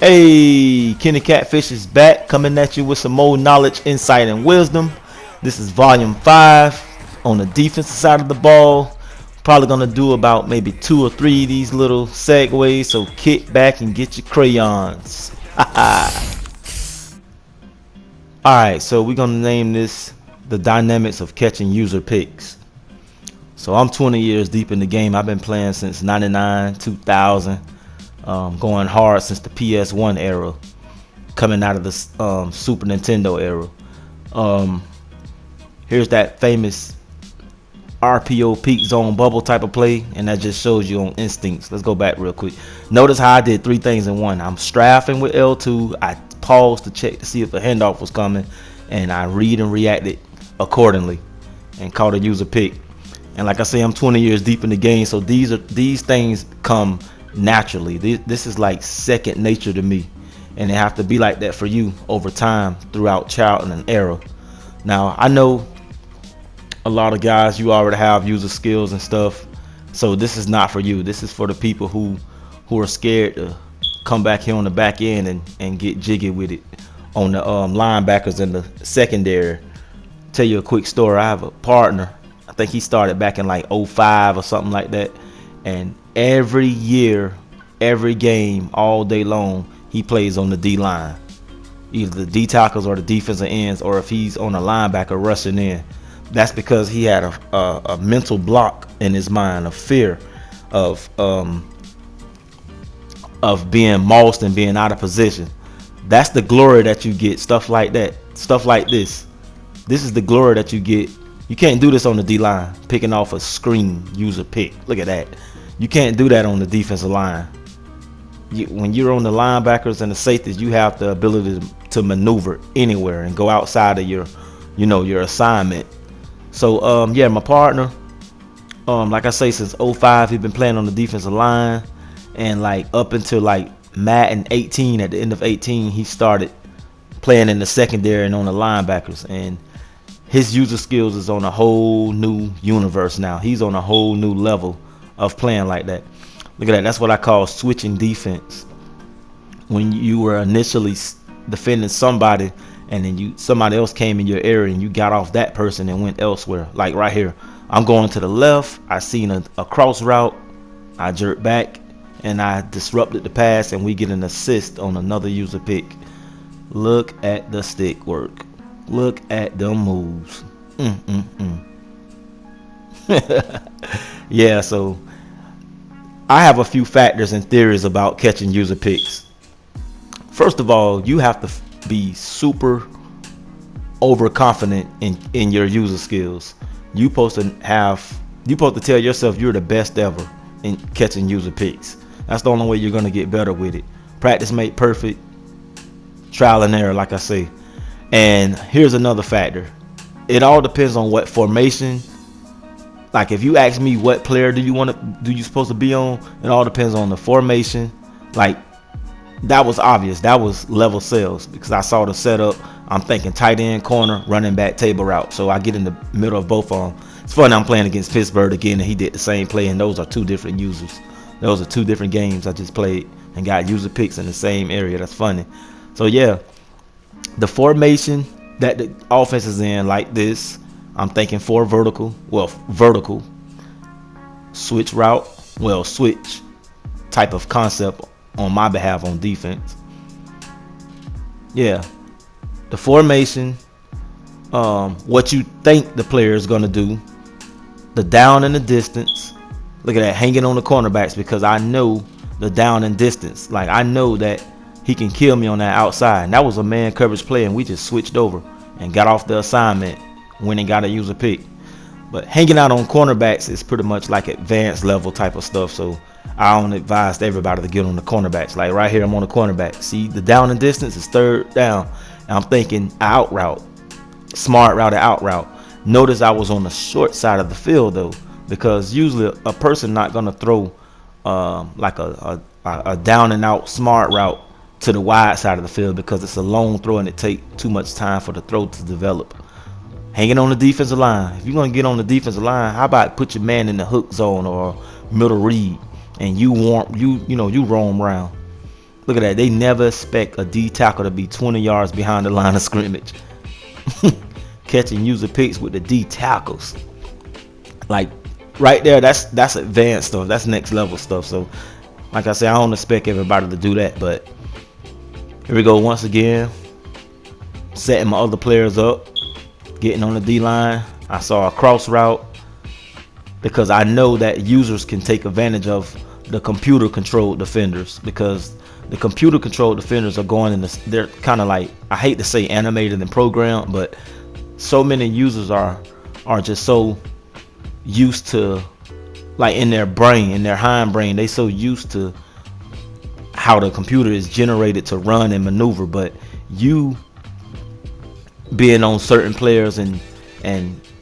Hey, Kenny Catfish is back, coming at you with some more knowledge, insight, and wisdom. This is volume 5 on the defensive side of the ball. Probably gonna do about maybe 2 or 3 of these little segues, so kick back and get your crayons. Alright, so we're gonna name this the dynamics of catching user picks. So I'm 20 years deep in the game. I've been playing since 99, 2000. Going hard since the PS1 era, coming out of the Super Nintendo era. Here's that famous RPO peak zone bubble type of play, and that just shows you on instincts. Let's go back real quick. Notice how I did 3 things in one. I'm strafing with L2. I paused to check to see if a handoff was coming, and I read and reacted accordingly and caught a user pick. And like I say, I'm 20 years deep in the game, so these things come naturally. This is like second nature to me, and it have to be like that for you over time throughout child and an era. Now I know a lot of guys, you already have user skills and stuff, so this is not for you. This is for the people who are scared to come back here on the back end and get jiggy with it on the linebackers in the secondary. Tell you a quick story. I have a partner, I think he started back in like 05 or something like that, and every year, every game, all day long, he plays on the D line, either the D tackles or the defensive ends, or if he's on a linebacker rushing in. That's because he had a mental block in his mind of fear of being mossed and being out of position. That's the glory that you get. Stuff like that, stuff like this. This is the glory that you get. You can't do this on the D line, picking off a screen user pick. Look at that. You can't do that on the defensive line. When you're on the linebackers and the safeties, you have the ability to maneuver anywhere and go outside of your assignment. So yeah, my partner, like I say, since 05, he's been playing on the defensive line, and like up until like Madden 18, at the end of 18, he started playing in the secondary and on the linebackers, and his user skills is on a whole new universe now. He's on a whole new level of playing like that. Look at that. That's what I call switching defense. When you were initially defending somebody, and then somebody else came in your area and you got off that person and went elsewhere. Like right here, I'm going to the left. I seen a cross route. I jerk back and I disrupted the pass, and we get an assist on another user pick. Look at the stick work. Look at them moves. Yeah, so I have a few factors and theories about catching user picks. First of all, you have to be super overconfident in your user skills. You supposed to tell yourself you're the best ever in catching user picks. That's the only way you're gonna get better with it. Practice make perfect. Trial and error, like I say. And here's another factor. It all depends on what formation. Like if you ask me what player do you supposed to be on, it all depends on the formation. Like that was obvious. That was level sales because I saw the setup. I'm thinking tight end, corner, running back, table route. So I get in the middle of both of them. It's funny, I'm playing against Pittsburgh again, and he did the same play, and those are 2 different users. Those are 2 different games I just played and got user picks in the same area. That's funny. So yeah, the formation that the offense is in, like this, I'm thinking 4 vertical. Well, vertical. Switch route. Well, switch type of concept on my behalf on defense. Yeah. The formation, what you think the player is going to do, the down and the distance. Look at that, hanging on the cornerbacks because I know the down and distance. Like I know that he can kill me on that outside. And that was a man coverage play, and we just switched over and got off the assignment when he got a user pick. But hanging out on cornerbacks is pretty much like advanced level type of stuff. So I don't advise everybody to get on the cornerbacks. Like right here, I'm on the cornerback. See, the down and distance is 3rd down. And I'm thinking out route, smart route, out route. Notice I was on the short side of the field though, because usually a person not gonna throw like a down and out smart route to the wide side of the field because it's a long throw and it takes too much time for the throw to develop. Hanging on the defensive line. If you're gonna get on the defensive line, how about put your man in the hook zone or middle read, and you roam around. Look at that. They never expect a D tackle to be 20 yards behind the line of scrimmage. Catching user picks with the D tackles. Like right there, that's advanced stuff. That's next level stuff. So like I said, I don't expect everybody to do that, but here we go once again. Setting my other players up, getting on the D line. I saw a cross route because I know that users can take advantage of the computer controlled defenders, because the computer controlled defenders are going in the, they're kind of like, I hate to say animated and programmed, but so many users are just so used to, like in their brain, in their hindbrain, they so used to how the computer is generated to run and maneuver. But you being on certain players and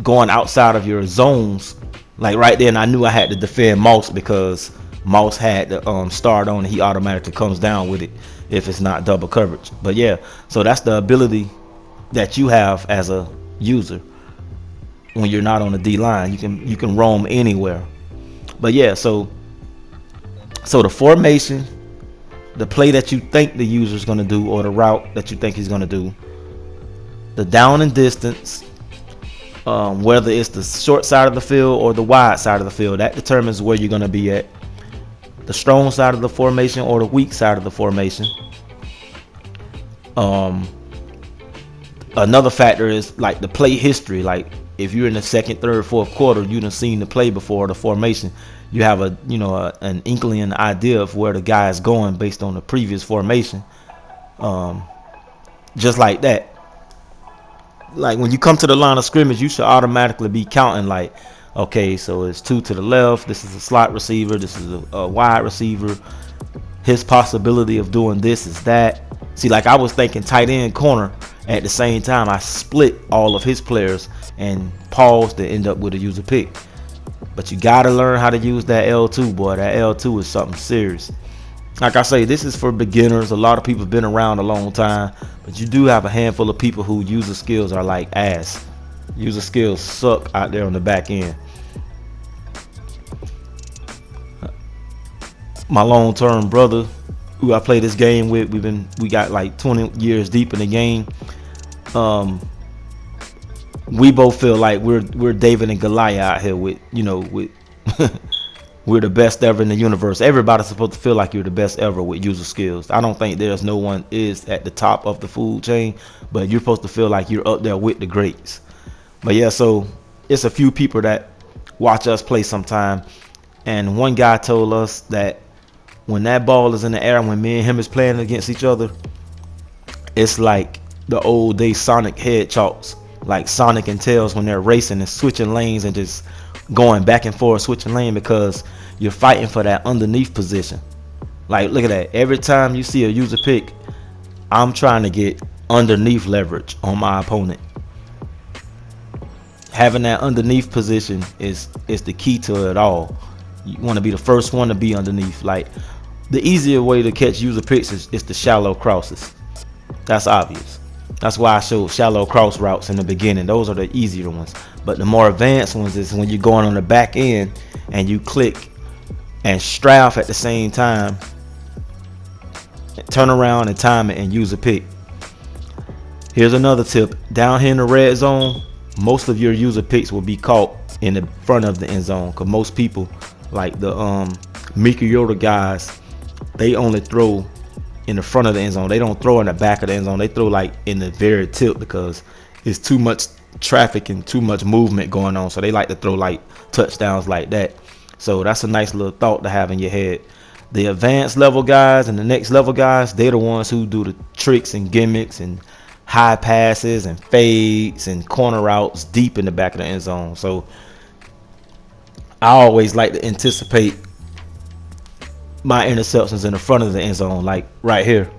going outside of your zones, like right then I knew I had to defend Moss because Moss had the start on and he automatically comes down with it if it's not double coverage. But yeah, so that's the ability that you have as a user. When you're not on the D line, you can roam anywhere. But yeah, so the formation, the play that you think the user is going to do, or the route that you think he's going to do, the down and distance, whether it's the short side of the field or the wide side of the field, that determines where you're going to be at. The strong side of the formation or the weak side of the formation. Another factor is like the play history. Like if you're in the second, third, fourth quarter, you done seen the play before, the formation. You have an inkling, an idea of where the guy is going based on the previous formation. Just like that. Like when you come to the line of scrimmage, you should automatically be counting like, okay, so it's 2 to the left, this is a slot receiver, this is a wide receiver, his possibility of doing this is that. See, like I was thinking tight end, corner at the same time. I split all of his players and paused to end up with a user pick. But you gotta learn how to use that L2, boy. That L2 is something serious. Like I say, this is for beginners. A lot of people have been around a long time, but you do have a handful of people who user skills are like ass. User skills suck out there on the back end. My long-term brother, who I play this game with, we got like 20 years deep in the game. We both feel like we're David and Goliath out here with we're the best ever in the universe. Everybody's supposed to feel like you're the best ever with user skills. I don't think there's no one is at the top of the food chain, but you're supposed to feel like you're up there with the greats. But yeah, so it's a few people that watch us play sometime, and one guy told us that when that ball is in the air, when me and him is playing against each other, it's like the old day Sonic Hedgehogs, like Sonic and Tails when they're racing and switching lanes and just going back and forth, switching lane, because you're fighting for that underneath position. Like look at that. Every time you see a user pick, I'm trying to get underneath leverage on my opponent. Having that underneath position is the key to it all. You want to be the first one to be underneath. Like the easier way to catch user picks is the shallow crosses. That's obvious. That's why I showed shallow cross routes in the beginning. Those are the easier ones. But the more advanced ones is when you're going on the back end and you click and strafe at the same time, turn around and time it and use a pick. Here's another tip. Down here in the red zone, most of your user picks will be caught in the front of the end zone, because most people, like the Mika Yoda guys, they only throw in the front of the end zone. They don't throw in the back of the end zone. They throw like in the very tip because it's too much traffic and too much movement going on. So they like to throw like touchdowns like that. So that's a nice little thought to have in your head. The advanced level guys and the next level guys, they're the ones who do the tricks and gimmicks and high passes and fades and corner routes deep in the back of the end zone. So I always like to anticipate my interceptions in the front of the end zone, like right here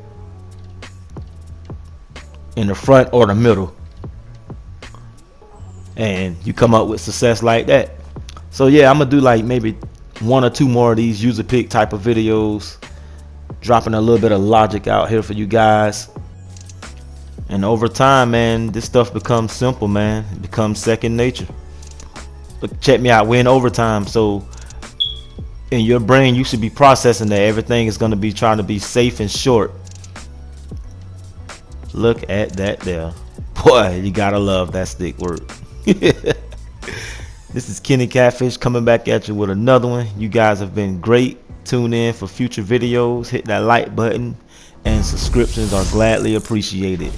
in the front or the middle, and you come up with success like that. So yeah, I'm gonna do like maybe 1 or 2 more of these user pick type of videos, dropping a little bit of logic out here for you guys. And over time, man, this stuff becomes simple, man. It becomes second nature. But check me out, we're in overtime, so In your brain, you should be processing that everything is going to be trying to be safe and short. Look at that there. Boy, you gotta love that stick work. This is Kenny Catfish coming back at you with another one. You guys have been great. Tune in for future videos. Hit that like button, and subscriptions are gladly appreciated.